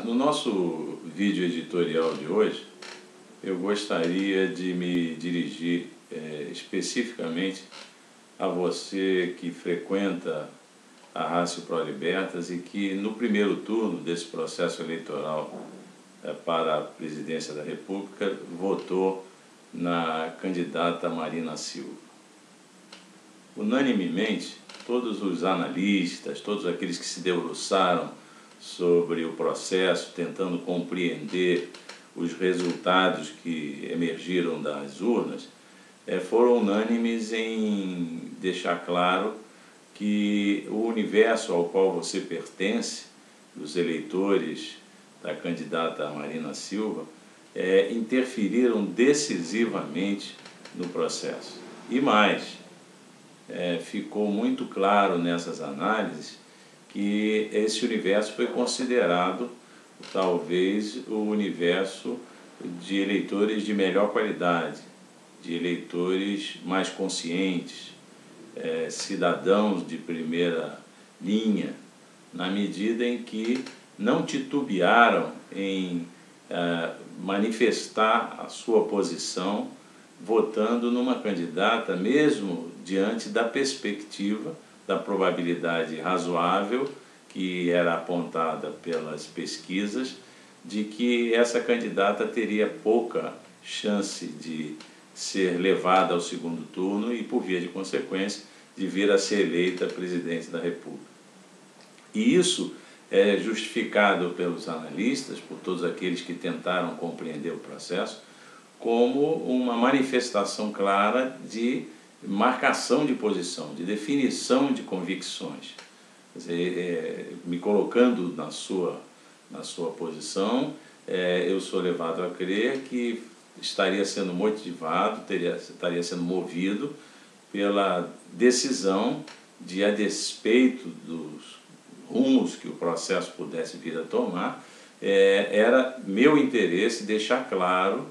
No nosso vídeo editorial de hoje, eu gostaria de me dirigir especificamente a você que frequenta a Ratio Pro Libertas e que no primeiro turno desse processo eleitoral para a presidência da República votou na candidata Marina Silva. Unanimemente, todos os analistas, todos aqueles que se debruçaram sobre o processo, tentando compreender os resultados que emergiram das urnas, foram unânimes em deixar claro que o universo ao qual você pertence, dos eleitores da candidata Marina Silva, interferiram decisivamente no processo. E mais, ficou muito claro nessas análises que esse universo foi considerado talvez o universo de eleitores de melhor qualidade, de eleitores mais conscientes, cidadãos de primeira linha, na medida em que não titubearam em manifestar a sua posição votando numa candidata, mesmo diante da perspectiva da probabilidade razoável que era apontada pelas pesquisas de que essa candidata teria pouca chance de ser levada ao segundo turno e, por via de consequência, de vir a ser eleita presidente da República. E isso é justificado pelos analistas, por todos aqueles que tentaram compreender o processo, como uma manifestação clara de marcação de posição, de definição de convicções. Quer dizer, me colocando na sua posição, eu sou levado a crer que estaria sendo motivado, estaria sendo movido pela decisão de, a despeito dos rumos que o processo pudesse vir a tomar, era meu interesse deixar claro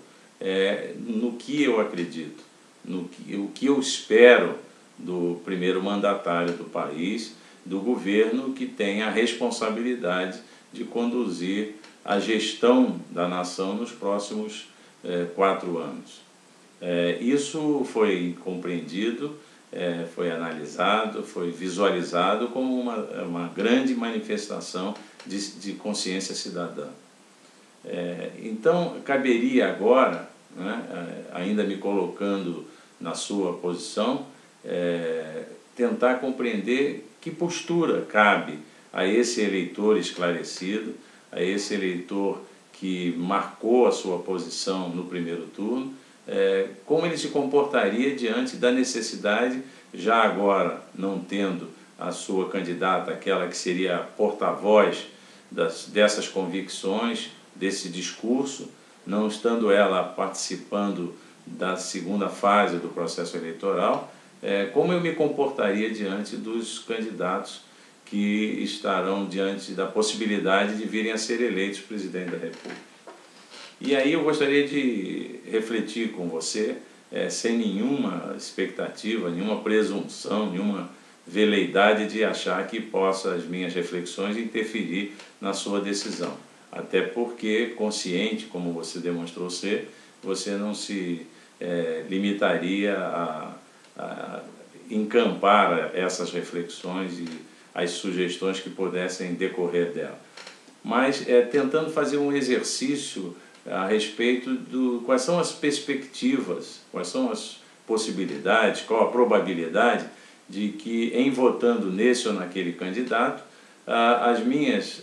no que eu acredito, o que eu espero do primeiro mandatário do país, do governo que tem a responsabilidade de conduzir a gestão da nação nos próximos 4 anos. Isso foi compreendido, foi analisado, foi visualizado como uma grande manifestação de consciência cidadã. Então, caberia agora, ainda me colocando na sua posição, tentar compreender que postura cabe a esse eleitor esclarecido, a esse eleitor que marcou a sua posição no primeiro turno, como ele se comportaria diante da necessidade, já agora não tendo a sua candidata, aquela que seria porta-voz dessas convicções, desse discurso, não estando ela participando da segunda fase do processo eleitoral, como eu me comportaria diante dos candidatos que estarão diante da possibilidade de virem a ser eleitos presidente da República. E aí eu gostaria de refletir com você, sem nenhuma expectativa, nenhuma presunção, nenhuma veleidade de achar que possa as minhas reflexões interferir na sua decisão. Até porque, consciente, como você demonstrou ser, você não se limitaria a encampar essas reflexões e as sugestões que pudessem decorrer dela. Mas tentando fazer um exercício a respeito do quais são as perspectivas, quais são as possibilidades, qual a probabilidade de que, em votando nesse ou naquele candidato,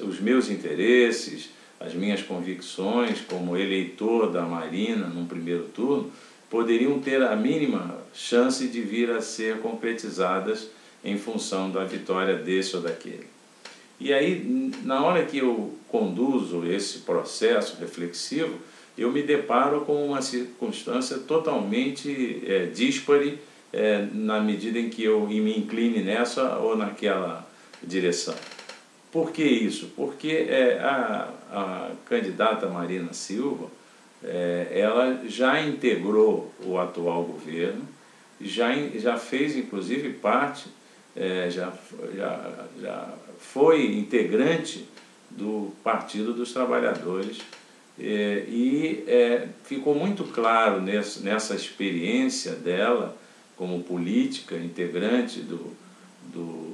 os meus interesses, as minhas convicções como eleitor da Marina num primeiro turno, poderiam ter a mínima chance de vir a ser concretizadas em função da vitória desse ou daquele. E aí, na hora que eu conduzo esse processo reflexivo, eu me deparo com uma circunstância totalmente díspare na medida em que eu me incline nessa ou naquela direção. Por que isso? Porque a candidata Marina Silva, ela já integrou o atual governo, já fez inclusive parte, já foi integrante do Partido dos Trabalhadores. Ficou muito claro nessa experiência dela como política, integrante do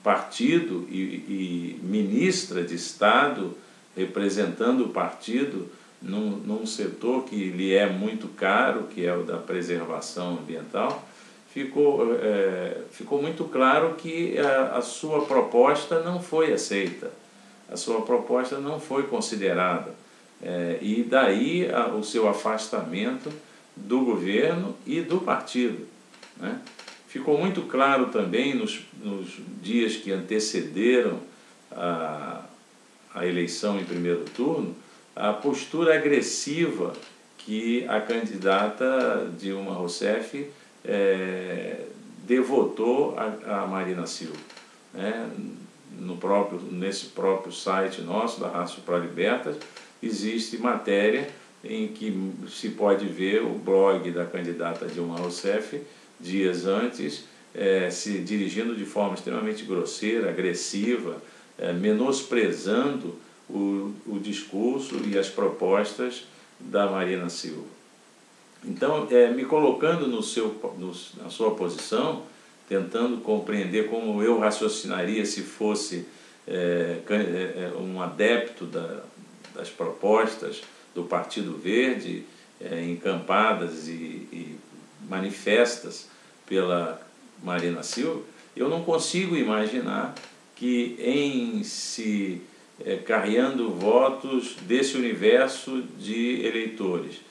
partido e ministra de Estado, representando o partido num setor que lhe é muito caro, que é o da preservação ambiental. Ficou muito claro que a sua proposta não foi aceita, a sua proposta não foi considerada, e daí o seu afastamento do governo e do partido, né? Ficou muito claro também nos dias que antecederam a eleição em primeiro turno, a postura agressiva que a candidata Dilma Rousseff devotou a Marina Silva, né? Nesse próprio site nosso, da Rádio Pró-Libertas, existe matéria em que se pode ver o blog da candidata Dilma Rousseff, dias antes, se dirigindo de forma extremamente grosseira, agressiva, menosprezando o discurso e as propostas da Marina Silva. Então, me colocando na sua posição, tentando compreender como eu raciocinaria se fosse um adepto das propostas do Partido Verde, encampadas e manifestas pela Marina Silva, eu não consigo imaginar que carreando votos desse universo de eleitores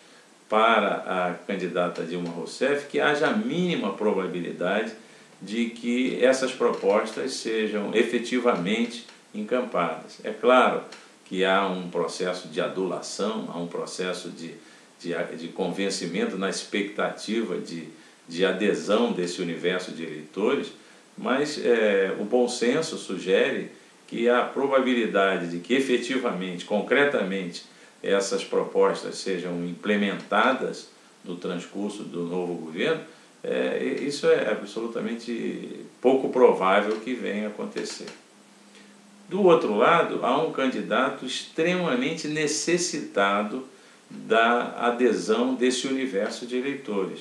para a candidata Dilma Rousseff, que haja a mínima probabilidade de que essas propostas sejam efetivamente encampadas. É claro que há um processo de adulação, há um processo de convencimento na expectativa de adesão desse universo de eleitores, mas o bom senso sugere que a probabilidade de que efetivamente, concretamente, essas propostas sejam implementadas no transcurso do novo governo, isso é absolutamente pouco provável que venha a acontecer. Do outro lado, há um candidato extremamente necessitado da adesão desse universo de eleitores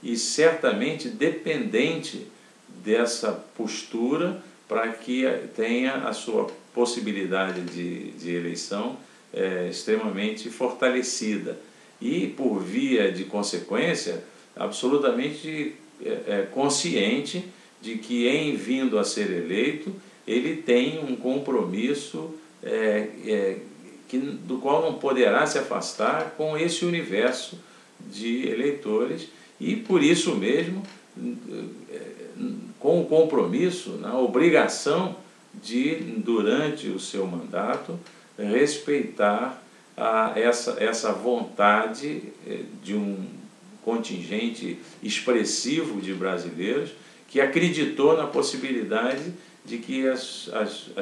e certamente dependente dessa postura para que tenha a sua possibilidade de eleição extremamente fortalecida e, por via de consequência, absolutamente consciente de que, em vindo a ser eleito, ele tem um compromisso do qual não poderá se afastar com esse universo de eleitores e, por isso mesmo, com o compromisso, na obrigação de, durante o seu mandato, respeitar essa vontade de um contingente expressivo de brasileiros que acreditou na possibilidade de que as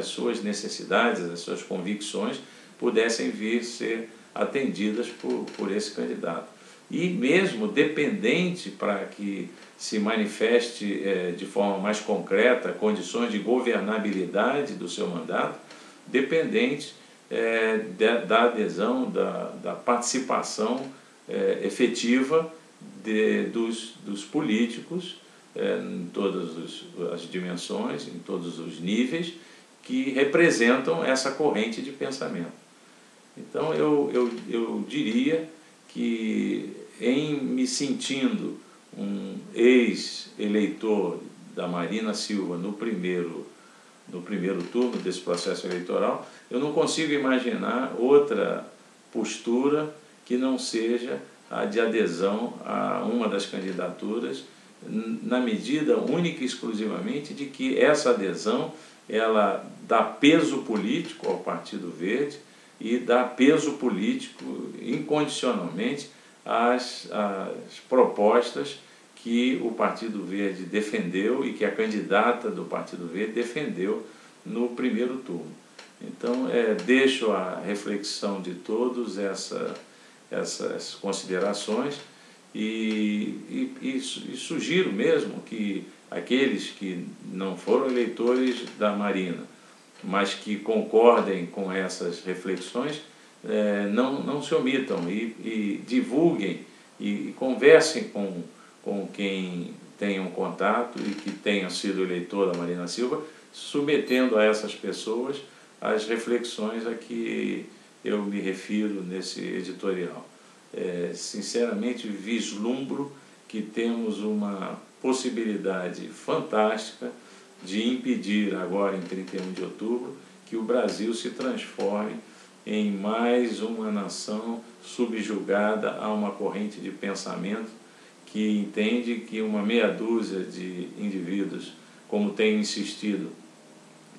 suas necessidades, as suas convicções pudessem vir ser atendidas por esse candidato. E mesmo dependente para que se manifeste de forma mais concreta condições de governabilidade do seu mandato, dependente da adesão, da participação efetiva dos políticos em todas as dimensões, em todos os níveis, que representam essa corrente de pensamento. Então eu diria que, em me sentindo um ex-eleitor da Marina Silva no primeiro turno desse processo eleitoral, eu não consigo imaginar outra postura que não seja a de adesão a uma das candidaturas, na medida única e exclusivamente de que essa adesão ela dá peso político ao Partido Verde e dá peso político incondicionalmente às propostas que o Partido Verde defendeu e que a candidata do Partido Verde defendeu no primeiro turno. Então, deixo a reflexão de todos essas considerações e sugiro mesmo que aqueles que não foram eleitores da Marina, mas que concordem com essas reflexões, não se omitam e divulguem e conversem com quem tenha um contato e que tenha sido eleitor da Marina Silva, submetendo a essas pessoas as reflexões a que eu me refiro nesse editorial. Sinceramente, vislumbro que temos uma possibilidade fantástica de impedir agora em 31 de outubro que o Brasil se transforme em mais uma nação subjugada a uma corrente de pensamento que entende que uma meia dúzia de indivíduos, como tem insistido,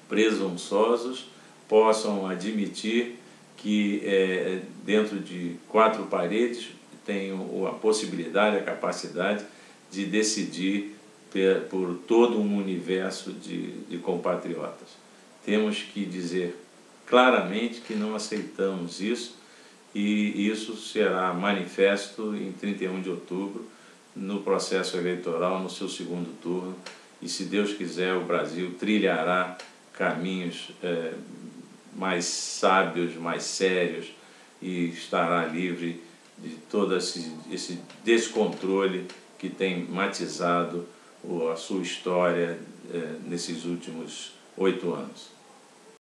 presunçosos, possam admitir que dentro de quatro paredes tenham a possibilidade, a capacidade de decidir por todo um universo de compatriotas. Temos que dizer claramente que não aceitamos isso, e isso será manifesto em 31 de outubro, no processo eleitoral, no seu segundo turno, e se Deus quiser o Brasil trilhará caminhos mais sábios, mais sérios, e estará livre de todo esse descontrole que tem matizado a sua história nesses últimos 8 anos.